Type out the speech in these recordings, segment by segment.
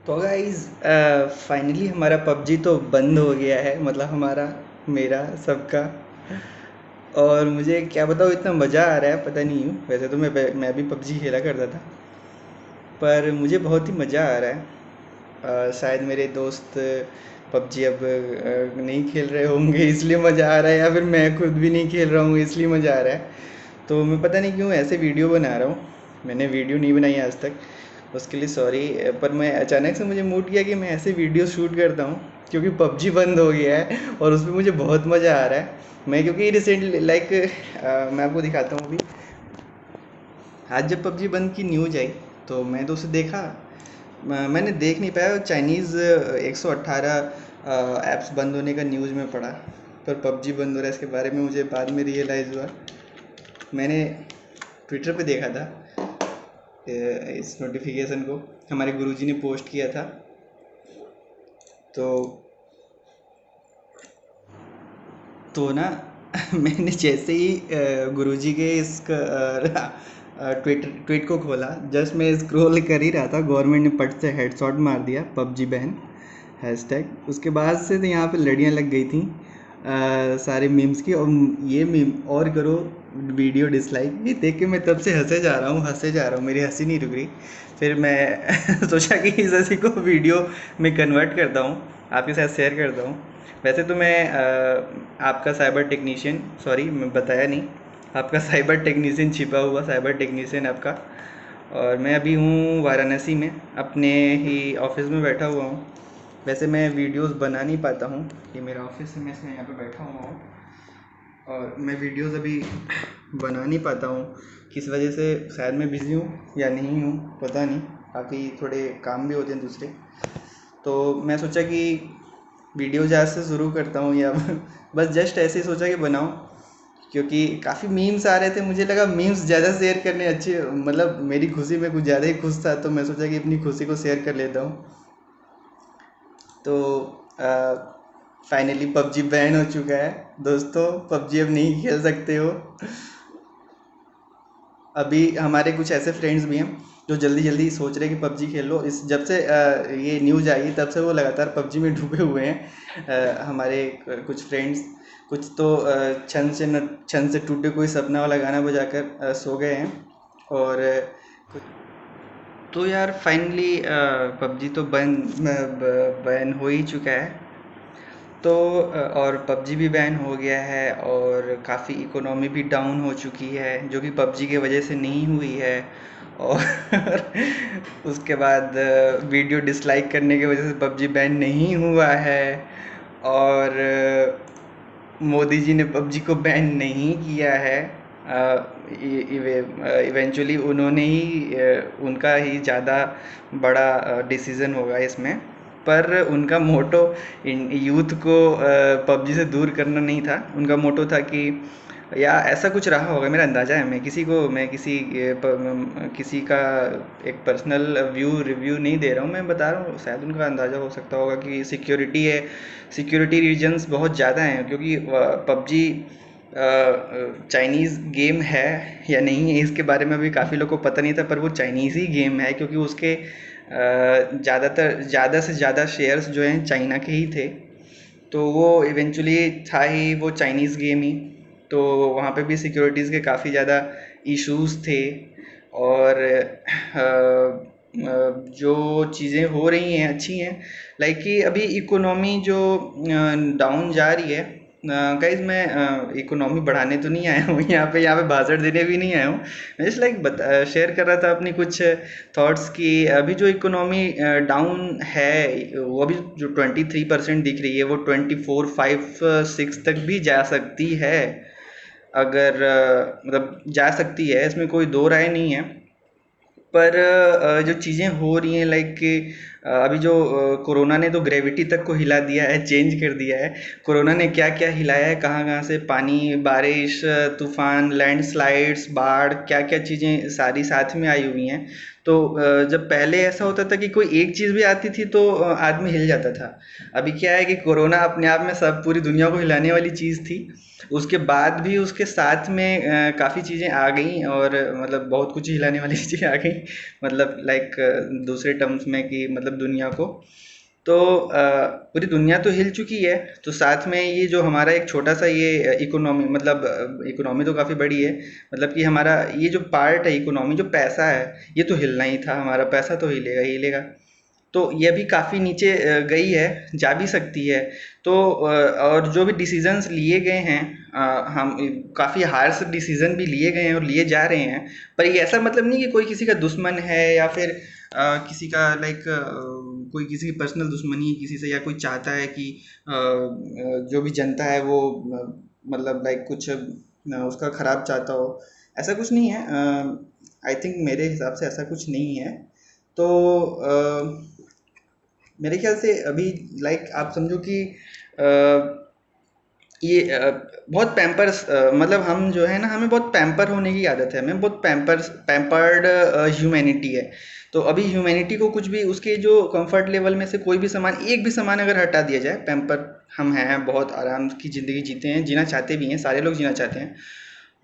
तो guys finally हमारा PUBG तो बंद हो गया है, मतलब हमारा, मेरा, सबका। और मुझे क्या बताऊँ, इतना मज़ा आ रहा है, पता नहीं क्यों। वैसे तो मैं भी पबजी खेला करता था, पर मुझे बहुत ही मज़ा आ रहा है। शायद मेरे दोस्त पबजी अब नहीं खेल रहे होंगे इसलिए मज़ा आ रहा है, या फिर मैं खुद भी नहीं खेल रहा हूँ इसलिए मज़ा आ रहा है। तो मैं पता नहीं क्यों ऐसे वीडियो बना रहा हूँ। मैंने वीडियो नहीं बनाई आज तक, उसके लिए सॉरी। पर मैं अचानक से मुझे मूड किया कि मैं ऐसे वीडियो शूट करता हूँ, क्योंकि पबजी बंद हो गया है और उसमें मुझे बहुत मज़ा आ रहा है। मैं क्योंकि रिसेंटली लाइक मैं आपको दिखाता हूँ अभी। आज जब पबजी बंद की न्यूज़ आई तो मैं तो उसे देखा। मैंने देख नहीं पाया, चाइनीज़ 118 ऐप्स बंद होने का न्यूज़ में पढ़ा। पर पबजी बंद हो रहा है इसके बारे में मुझे बाद में रियलाइज़ हुआ। मैंने ट्विटर पे देखा था इस नोटिफिकेशन को, हमारे गुरुजी ने पोस्ट किया था। तो ना मैंने जैसे ही गुरुजी के इस ट्वीट को खोला, जस्ट मैं स्क्रॉल कर ही रहा था, गवर्नमेंट ने पट से हेडशॉट मार दिया, पबजी बैन हैशटैग। उसके बाद से तो यहाँ पे लड़ियाँ लग गई थी सारे मीम्स की। और ये मीम और करो, वीडियो डिसलाइक, ये देख के मैं तब से हंसे जा रहा हूँ, हंसे जा रहा हूँ, मेरी हंसी नहीं रुक रही। फिर मैं सोचा कि इस हंसी को वीडियो में कन्वर्ट करता हूँ, आपके साथ शेयर करता हूँ। वैसे तो मैं आपका साइबर टेक्नीशियन, सॉरी मैं बताया नहीं, आपका साइबर टेक्नीशियन, छिपा हुआ साइबर टेक्नीशियन आपका। और मैं अभी हूँ वाराणसी में, अपने ही ऑफिस में बैठा हुआ हूँ। वैसे मैं वीडियोस बना नहीं पाता हूँ, ये मेरा ऑफिस है, मैं इसमें यहाँ पे बैठा हुआ हूँ। और मैं वीडियोस अभी बना नहीं पाता हूँ, किस वजह से, शायद मैं बिज़ी हूँ या नहीं हूँ, पता नहीं। काफ़ी थोड़े काम भी होते हैं दूसरे। तो मैं सोचा कि वीडियोज आज से शुरू करता हूँ, या बस जस्ट ऐसे ही सोचा कि बनाऊँ, क्योंकि काफ़ी मीम्स आ रहे थे। मुझे लगा मीम्स ज़्यादा शेयर करने अच्छे, मतलब मेरी खुशी में कुछ ज़्यादा ही खुश था, तो मैं सोचा कि अपनी खुशी को शेयर कर लेता हूँ। तो फाइनली पबजी बैन हो चुका है दोस्तों, पबजी अब नहीं खेल सकते हो। अभी हमारे कुछ ऐसे फ्रेंड्स भी हैं जो जल्दी जल्दी सोच रहे हैं कि पबजी खेल लो। इस जब से ये न्यूज़ आई तब से वो लगातार पबजी में डूबे हुए हैं। हमारे कुछ फ्रेंड्स, कुछ तो छन से टूटे कोई सपना वाला गाना बजाकर सो गए हैं। और तो यार फाइनली पबजी तो बैन हो ही चुका है। तो और पबजी भी बैन हो गया है, और काफ़ी इकोनॉमी भी डाउन हो चुकी है, जो कि पबजी की वजह से नहीं हुई है। और उसके बाद वीडियो डिसलाइक करने की वजह से पबजी बैन नहीं हुआ है। और मोदी जी ने पबजी को बैन नहीं किया है। इवेंचुअली उन्होंने ही उनका ही ज़्यादा बड़ा डिसीज़न होगा इसमें। पर उनका मोटो यूथ को पबजी से दूर करना नहीं था। उनका मोटो था कि, या ऐसा कुछ रहा होगा, मेरा अंदाज़ा है। मैं किसी का एक पर्सनल रिव्यू नहीं दे रहा हूँ, मैं बता रहा हूँ, शायद उनका अंदाज़ा हो सकता होगा कि सिक्योरिटी है, सिक्योरिटी रीजंस बहुत ज़्यादा हैं, क्योंकि पबजी चाइनीज़ गेम है या नहीं है इसके बारे में अभी काफ़ी लोग को पता नहीं था, पर वो चाइनीज़ ही गेम है, क्योंकि उसके ज़्यादा से ज़्यादा शेयर्स जो हैं चाइना के ही थे। तो वो इवेंचुअली था ही वो चाइनीज़ गेम ही। तो वहाँ पे भी सिक्योरिटीज़ के काफ़ी ज़्यादा इश्यूज थे। और जो चीज़ें हो रही हैं अच्छी हैं, लाइक कि अभी इकोनॉमी जो डाउन जा रही है। गाइज मैं इकोनॉमी बढ़ाने तो नहीं आया हूँ यहाँ पे भाषण देने भी नहीं आया हूँ। मैं जस्ट लाइक शेयर कर रहा था अपनी कुछ थॉट्स कि अभी जो इकोनॉमी डाउन है, वो अभी जो 23% दिख रही है, वो 24, 5, 6 तक भी जा सकती है। अगर मतलब जा सकती है, इसमें कोई दो राय नहीं है। पर जो चीज़ें हो रही हैं, लाइक कि अभी जो कोरोना ने तो ग्रेविटी तक को हिला दिया है, चेंज कर दिया है। कोरोना ने क्या क्या हिलाया है, कहाँ कहाँ से पानी, बारिश, तूफान, लैंडस्लाइड्स, बाढ़, क्या क्या चीज़ें सारी साथ में आई हुई हैं। तो जब पहले ऐसा होता था कि कोई एक चीज़ भी आती थी तो आदमी हिल जाता था। अभी क्या है कि कोरोना अपने आप में सब पूरी दुनिया को हिलाने वाली चीज़ थी। उसके बाद भी उसके साथ में काफ़ी चीज़ें आ गई और मतलब बहुत कुछ हिलाने वाली चीज़ें आ गई, मतलब लाइक दूसरे टर्म्स में कि मतलब दुनिया को। तो पूरी दुनिया तो हिल चुकी है, तो साथ में ये जो हमारा एक छोटा सा ये इकोनॉमी, मतलब इकोनॉमी तो काफ़ी बड़ी है, मतलब कि हमारा ये जो पार्ट है इकोनॉमी, जो पैसा है, ये तो हिलना ही था, हमारा पैसा तो हिलेगा ही हिलेगा। तो ये भी काफ़ी नीचे गई है, जा भी सकती है। तो और जो भी डिसीजंस लिए गए हैं, हम काफ़ी हार्श डिसीजन भी लिए गए हैं और लिए जा रहे हैं। पर ये ऐसा मतलब नहीं कि कोई किसी का दुश्मन है या फिर किसी का लाइक कोई किसी की पर्सनल दुश्मनी है किसी से, या कोई चाहता है कि जो भी जनता है वो मतलब लाइक कुछ उसका खराब चाहता हो। ऐसा कुछ नहीं है। आई थिंक मेरे हिसाब से ऐसा कुछ नहीं है। तो मेरे ख्याल से अभी लाइक आप समझो कि ये बहुत पैम्पर्स, मतलब हम जो है ना, हमें बहुत पैम्पर होने की आदत है, हमें बहुत पैम्पर्ड ह्यूमैनिटी है। तो अभी ह्यूमैनिटी को कुछ भी उसके जो कंफर्ट लेवल में से कोई भी सामान, एक भी सामान अगर हटा दिया जाए, पैम्पर हम हैं, बहुत आराम की ज़िंदगी जीते हैं, जीना चाहते भी हैं, सारे लोग जीना चाहते हैं,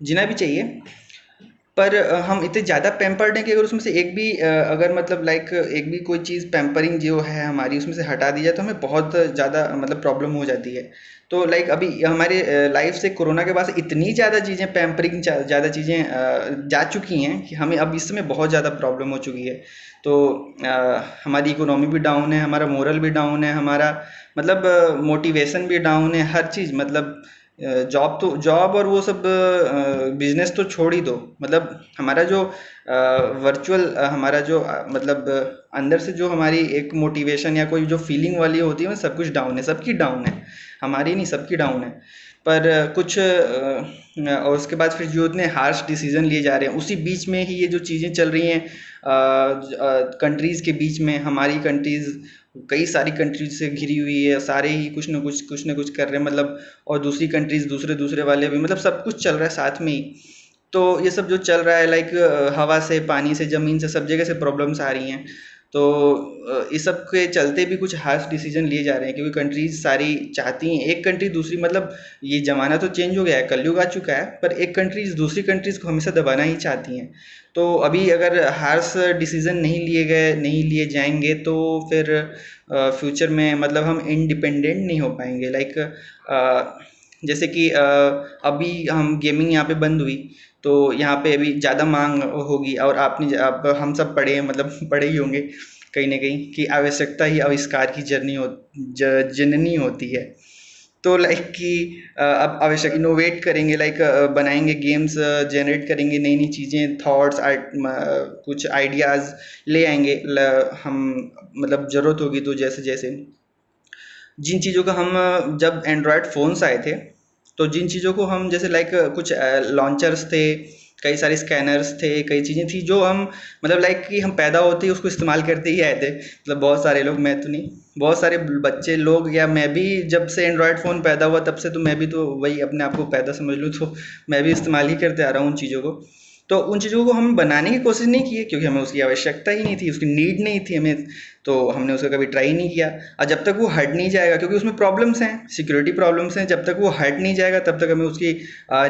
जीना भी चाहिए। पर हम इतने ज़्यादा पैम्पर्ड हैं कि अगर उसमें से एक भी अगर मतलब लाइक एक भी कोई चीज़ पैम्परिंग जो है हमारी उसमें से हटा दी जाए तो हमें बहुत ज़्यादा मतलब प्रॉब्लम हो जाती है। तो लाइक अभी हमारे लाइफ से कोरोना के बाद से इतनी ज़्यादा चीज़ें पैम्परिंग ज़्यादा चीज़ें जा चुकी हैं कि हमें अब इस समय बहुत ज़्यादा प्रॉब्लम हो चुकी है। तो हमारी इकोनॉमी भी डाउन है, हमारा मोरल भी डाउन है, हमारा मतलब मोटिवेशन भी डाउन है, हर चीज़ मतलब जॉब और वो सब बिजनेस तो छोड़ ही दो, मतलब हमारा जो वर्चुअल हमारा जो मतलब अंदर से जो हमारी एक मोटिवेशन या कोई जो फीलिंग वाली होती है वो सब कुछ डाउन है, सबकी डाउन है, हमारी नहीं सबकी डाउन है। पर कुछ और उसके बाद फिर जो इतने हार्श डिसीजन लिए जा रहे हैं उसी बीच में ही ये जो चीज़ें चल रही हैं कंट्रीज़ के बीच में, हमारी कंट्रीज़ कई सारी कंट्रीज से घिरी हुई है, सारे ही कुछ ना कुछ कर रहे हैं, मतलब और दूसरी कंट्रीज दूसरे दूसरे वाले भी, मतलब सब कुछ चल रहा है साथ में ही। तो ये सब जो चल रहा है लाइक हवा से, पानी से, ज़मीन से, सब जगह से प्रॉब्लम्स आ रही हैं। तो इस सब के चलते भी कुछ हार्श डिसीजन लिए जा रहे हैं, क्योंकि कंट्रीज सारी चाहती हैं, एक कंट्री दूसरी, मतलब ये ज़माना तो चेंज हो गया है, कलयुग आ चुका है, पर एक कंट्रीज दूसरी कंट्रीज को हमेशा दबाना ही चाहती हैं। तो अभी अगर हार्श डिसीजन नहीं लिए जाएंगे तो फिर फ्यूचर में मतलब हम इंडिपेंडेंट नहीं हो पाएंगे, लाइक जैसे कि अभी हम गेमिंग यहाँ पे बंद हुई तो यहाँ पे अभी ज़्यादा मांग होगी, और आपने आप हम सब पढ़े हैं, मतलब पढ़े ही होंगे कहीं ना कहीं कि आवश्यकता ही आविष्कार की जननी होती है। तो लाइक कि अब आवश्यक इनोवेट करेंगे, लाइक बनाएंगे गेम्स, जनरेट करेंगे नई नई चीज़ें, थॉट्स, कुछ आइडियाज़ ले आएंगे, हम मतलब ज़रूरत होगी तो, जैसे जैसे जिन चीज़ों का हम जब एंड्रॉयड फ़ोन्स आए थे तो जिन चीज़ों को हम जैसे लाइक कुछ लॉन्चर्स थे, कई सारे स्कैनर्स थे, कई चीज़ें थी जो हम मतलब लाइक कि हम पैदा होते ही उसको इस्तेमाल करते ही आए थे, मतलब बहुत सारे लोग, मैं तो नहीं, बहुत सारे बच्चे लोग, या मैं भी जब से एंड्रॉयड फ़ोन पैदा हुआ तब से तो मैं भी तो वही अपने आप को पैदा समझ लूँ, तो मैं भी इस्तेमाल ही करते आ रहा हूँ उन चीज़ों को। तो उन चीज़ों को हम बनाने की कोशिश नहीं की है क्योंकि हमें उसकी आवश्यकता ही नहीं थी, उसकी नीड नहीं थी हमें, तो हमने उसका कभी ट्राई नहीं किया। और जब तक वो हट नहीं जाएगा, क्योंकि उसमें प्रॉब्लम्स हैं, सिक्योरिटी प्रॉब्लम्स हैं, जब तक वो हट नहीं जाएगा तब तक हमें उसकी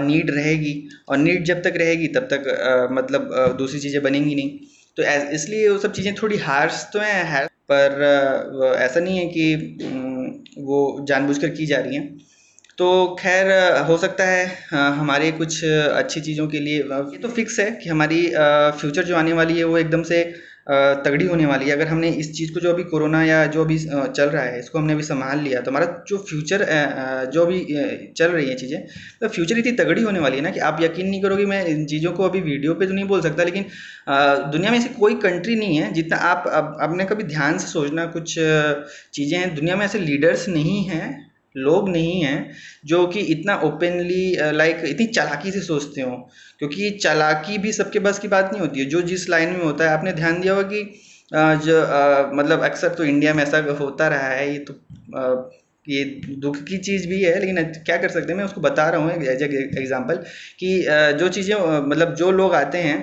नीड रहेगी, और नीड जब तक रहेगी तब तक मतलब दूसरी चीज़ें बनेंगी नहीं। तो इसलिए वो सब चीज़ें थोड़ी हार्श तो हैं, पर ऐसा नहीं है कि वो जानबूझकर की जा रही हैं। तो खैर हो सकता है हमारे कुछ अच्छी चीज़ों के लिए ये तो फिक्स है कि हमारी फ्यूचर जो आने वाली है वो एकदम से तगड़ी होने वाली है। अगर हमने इस चीज़ को, जो अभी कोरोना या जो अभी चल रहा है, इसको हमने अभी संभाल लिया तो हमारा जो फ्यूचर जो अभी चल रही है चीज़ें, तो फ्यूचर इतनी तगड़ी होने वाली है ना कि आप यकीन नहीं करोगे। मैं इन चीज़ों को अभी वीडियो पे तो नहीं बोल सकता, लेकिन दुनिया में ऐसी कोई कंट्री नहीं है जितना आपने कभी ध्यान से सोचना, कुछ चीज़ें हैं दुनिया में, ऐसे लीडर्स नहीं हैं, लोग नहीं हैं जो कि इतना ओपनली लाइक इतनी चालाकी से सोचते हो, क्योंकि चालाकी भी सबके बस की बात नहीं होती है। जो जिस लाइन में होता है, आपने ध्यान दिया होगा कि मतलब अक्सर तो इंडिया में ऐसा होता रहा है, ये तो ये दुख की चीज़ भी है, लेकिन क्या कर सकते हैं, मैं उसको बता रहा हूँ एज एग्जाम्पल कि जो चीज़ें मतलब जो लोग आते हैं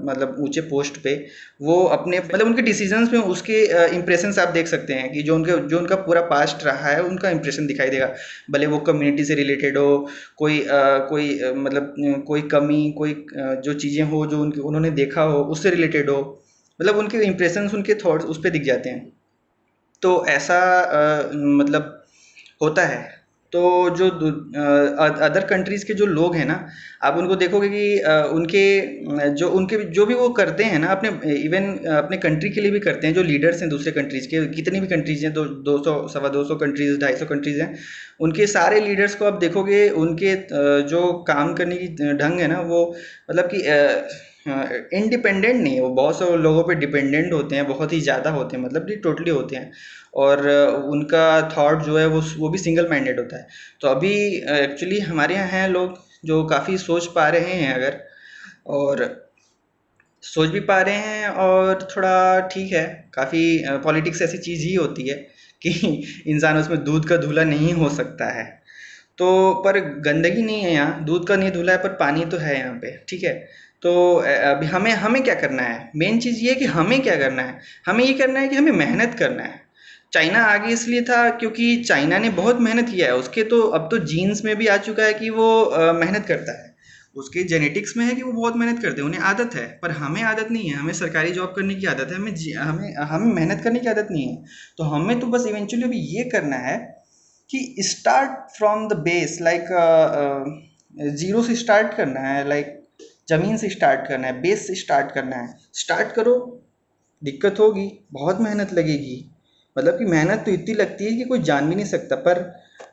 मतलब ऊंचे पोस्ट पे, वो अपने मतलब उनके डिसीजंस में उसके इंप्रेशंस आप देख सकते हैं कि जो उनका पूरा पास्ट रहा है उनका इंप्रेशन दिखाई देगा। भले वो कम्युनिटी से रिलेटेड हो, मतलब कोई कमी, कोई जो चीज़ें हो जो उनके उन्होंने देखा हो उससे रिलेटेड हो, मतलब उनके इंप्रेशंस, उनके थॉट्स उस पर दिख जाते हैं। तो ऐसा मतलब होता है। तो जो अदर कंट्रीज़ के जो लोग हैं ना, आप उनको देखोगे कि जो भी वो करते हैं ना, अपने इवन अपने कंट्री के लिए भी करते हैं, जो लीडर्स हैं दूसरे कंट्रीज़ के, कितनी भी कंट्रीज़ हैं, 200 सवा 200 कंट्रीज़, 250 कंट्रीज़ हैं, उनके सारे लीडर्स को आप देखोगे, उनके जो काम करने की ढंग है ना, वो मतलब कि इंडिपेंडेंट नहीं है, वो बहुत से लोगों पे डिपेंडेंट होते हैं, बहुत ही ज़्यादा होते हैं, मतलब कि टोटली होते हैं। और उनका थॉट जो है वो भी सिंगल माइंडेड होता है। तो अभी एक्चुअली हमारे यहाँ हैं लोग जो काफ़ी सोच पा रहे हैं अगर, और सोच भी पा रहे हैं, और थोड़ा ठीक है। काफ़ी पॉलिटिक्स ऐसी चीज़ ही होती है कि इंसान उसमें दूध का धूला नहीं हो सकता है। तो पर गंदगी नहीं है यहाँ, दूध का नहीं धुला है, पर पानी तो है यहाँ पे, ठीक है। तो अभी हमें हमें क्या करना है, मेन चीज़ ये है कि हमें क्या करना है। हमें ये करना है कि हमें मेहनत करना है। चाइना आगे इसलिए था क्योंकि चाइना ने बहुत मेहनत किया है, उसके तो अब तो जीन्स में भी आ चुका है कि वो मेहनत करता है, उसके जेनेटिक्स में है कि वो बहुत मेहनत करते हैं, उन्हें आदत है। पर हमें आदत नहीं है, हमें सरकारी जॉब करने की आदत है, हमें मेहनत करने की आदत नहीं है। तो हमें तो बस इवेंचुअली अभी ये करना है कि start from the base, like zero से स्टार्ट करना है, लाइक जमीन से स्टार्ट करना है, बेस से स्टार्ट करना है। स्टार्ट करो, दिक्कत होगी, बहुत मेहनत लगेगी, मतलब कि मेहनत तो इतनी लगती है कि कोई जान भी नहीं सकता। पर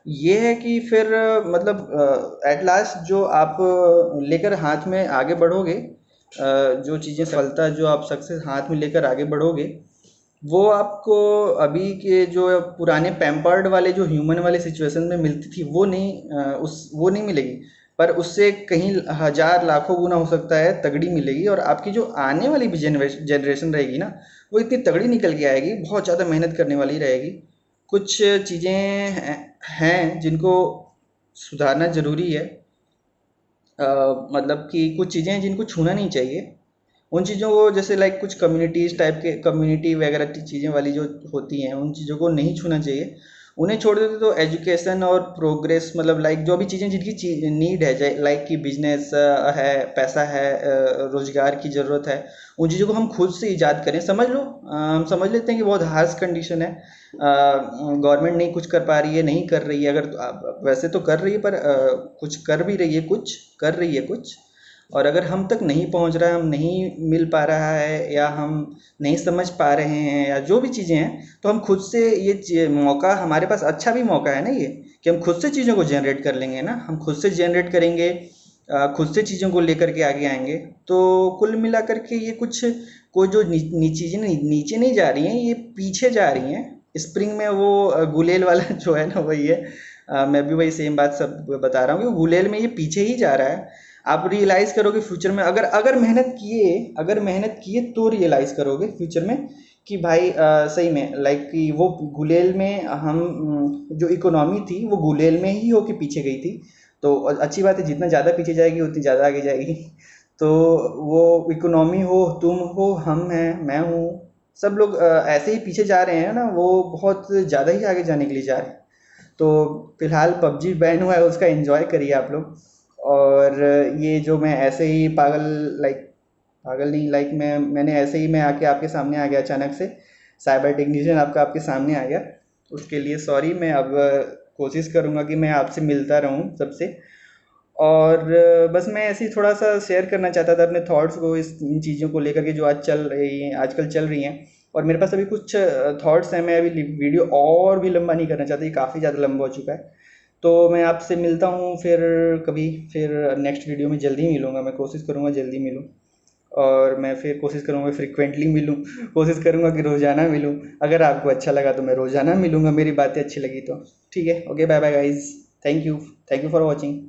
ये है कि फिर मतलब एट लास्ट जो आप लेकर हाथ में आगे बढ़ोगे, जो चीज़ें सफलता जो आप सक्सेस हाथ में लेकर आगे बढ़ोगे, वो आपको अभी के जो पुराने पैम्पर्ड वाले जो ह्यूमन वाले सिचुएशन में मिलती थी वो नहीं मिलेगी। पर उससे कहीं हजार लाखों गुना हो सकता है तगड़ी मिलेगी, और आपकी जो आने वाली भी जनरेशन रहेगी ना, वो इतनी तगड़ी निकल के आएगी, बहुत ज़्यादा मेहनत करने वाली रहेगी। कुछ चीज़ें हैं जिनको सुधारना ज़रूरी है। मतलब कि कुछ चीज़ें हैं जिनको छूना नहीं चाहिए। उन चीज़ों को, जैसे लाइक कुछ कम्युनिटीज़ टाइप के, कम्युनिटी वगैरह की चीज़ें वाली जो होती हैं, उन चीज़ों को नहीं छूना चाहिए। उन्हें छोड़ देते तो एजुकेशन और प्रोग्रेस, मतलब लाइक जो भी चीज़ें जिनकी नीड है, लाइक कि बिजनेस है, पैसा है, रोजगार की ज़रूरत है, उन चीज़ों को हम खुद से ईजाद करें। समझ लो, हम समझ लेते हैं कि बहुत हार्श कंडीशन है, गवर्नमेंट नहीं कुछ कर पा रही है, नहीं कर रही है, अगर वैसे तो कर रही है, पर कुछ कर भी रही है, कुछ कर रही है कुछ। और अगर हम तक नहीं पहुंच रहा है, हम नहीं मिल पा रहा है, या हम नहीं समझ पा रहे हैं, या जो भी चीज़ें हैं, तो हम खुद से मौका हमारे पास, अच्छा भी मौका है ना ये, कि हम खुद से चीज़ों को जनरेट कर लेंगे ना, हम खुद से जनरेट करेंगे, खुद से चीज़ों को लेकर के आगे आएंगे। तो कुल मिला करके ये कुछ, कोई जो चीज़ें नीचे नहीं जा रही हैं, ये पीछे जा रही हैं। स्प्रिंग में वो गुलेल वाला जो है ना, वही है। मैं भी वही सेम बात सब बता रहा हूँ कि वो गुलेल में ये पीछे ही जा रहा है। आप रियलाइज़ करोगे फ्यूचर में, अगर अगर मेहनत किए तो रियलाइज़ करोगे फ्यूचर में कि भाई सही में, लाइक कि वो गुलेल में हम जो इकोनॉमी थी वो गुलेल में ही होके पीछे गई थी। तो अच्छी बात है, जितना ज़्यादा पीछे जाएगी उतनी ज़्यादा आगे जाएगी। तो वो इकोनॉमी हो, तुम हो, हम हैं, मैं हूँ, सब लोग ऐसे ही पीछे जा रहे हैं ना, वो बहुत ज़्यादा ही आगे जाने के लिए जा रहे हैं। तो फिलहाल पबजी बैन हुआ है, उसका एंजॉय करिए आप लोग। और ये जो मैं ऐसे ही पागल नहीं, लाइक मैंने ऐसे ही, मैं आके आपके सामने आ गया अचानक से, साइबर टेक्नीशियन आपका आपके सामने आ गया, उसके लिए सॉरी। मैं अब कोशिश करूँगा कि मैं आपसे मिलता रहूँ सबसे। और बस मैं ऐसे ही थोड़ा सा शेयर करना चाहता था अपने थॉट्स को इन चीज़ों को लेकर के जो आजकल चल रही हैं। और मेरे पास अभी कुछ थॉट्स हैं, मैं अभी वीडियो और भी लंबा नहीं करना चाहता, ये काफ़ी ज़्यादा लंबा हो चुका है। तो मैं आपसे मिलता हूँ फिर कभी, फिर नेक्स्ट वीडियो में जल्दी मिलूँगा, मैं कोशिश करूँगा जल्दी मिलूँ। और मैं फिर कोशिश करूँगा फ्रिक्वेंटली मिलूँ, कोशिश करूँगा कि रोज़ाना मिलूँ। अगर आपको अच्छा लगा तो मैं रोज़ाना मिलूँगा, मेरी बातें अच्छी लगी तो। ठीक है, okay, bye bye guys, thank you for watching.